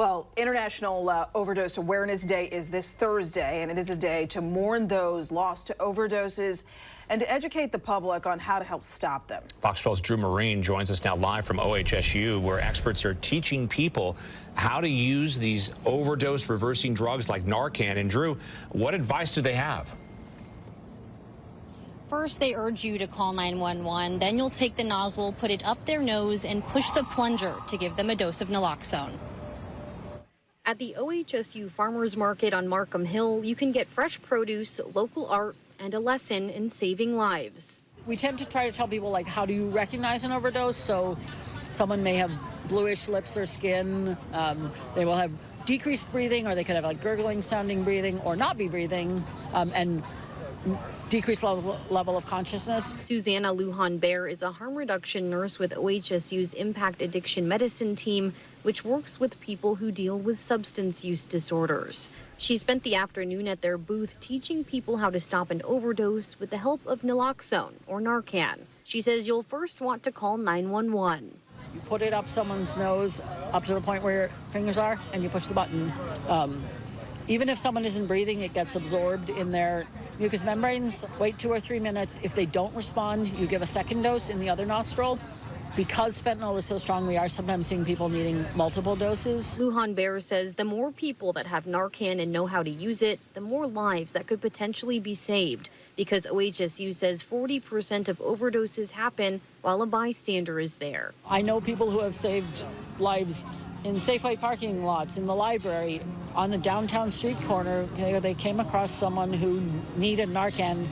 Well, International Overdose Awareness Day is this Thursday, and it is a day to mourn those lost to overdoses and to educate the public on how to help stop them. Fox 12's Drew Marine joins us now live from OHSU, where experts are teaching people how to use these overdose reversing drugs like Narcan. And Drew, what advice do they have? First, they urge you to call 911. Then you'll take the nozzle, put it up their nose, and push the plunger to give them a dose of naloxone. At the OHSU Farmers Market on Markham Hill, you can get fresh produce, local art, and a lesson in saving lives. We tend to try to tell people, like, how do you recognize an overdose? So someone may have bluish lips or skin. They will have decreased breathing, or they could have like gurgling sounding breathing or not be breathing, and decreased level of consciousness. Susanna Lujan-Bear is a harm reduction nurse with OHSU's Impact Addiction Medicine team, which works with people who deal with substance use disorders. She spent the afternoon at their booth teaching people how to stop an overdose with the help of naloxone, or Narcan. She says you'll first want to call 911. You put it up someone's nose, up to the point where your fingers are, and you push the button. Even if someone isn't breathing, it gets absorbed in their mucous membranes. Wait 2 or 3 minutes. If they don't respond, you give a second dose in the other nostril. Because fentanyl is so strong, we are sometimes seeing people needing multiple doses. Lujan-Bear says the more people that have Narcan and know how to use it, the more lives that could potentially be saved. Because OHSU says 40% of overdoses happen while a bystander is there. I know people who have saved lives in Safeway parking lots, in the library, on a downtown street corner. They came across someone who needed Narcan,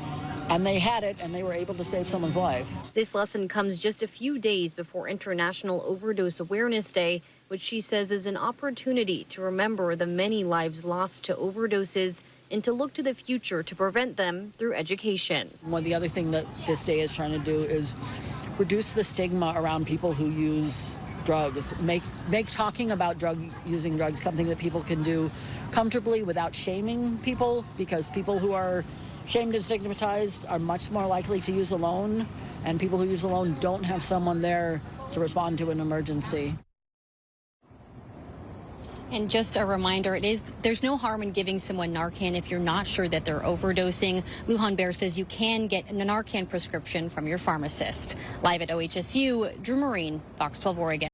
and they had it, and they were able to save someone's life. This lesson comes just a few days before International Overdose Awareness Day, which she says is an opportunity to remember the many lives lost to overdoses and to look to the future to prevent them through education. One of the other thing that this day is trying to do is reduce the stigma around people who use drugs. Make talking about using drugs something that people can do comfortably without shaming people, because people who are shamed and stigmatized are much more likely to use alone, and people who use alone don't have someone there to respond to an emergency. And just a reminder, there's no harm in giving someone Narcan if you're not sure that they're overdosing. Lujan-Bear says you can get a Narcan prescription from your pharmacist. Live at OHSU, Drew Marine, Fox 12 Oregon.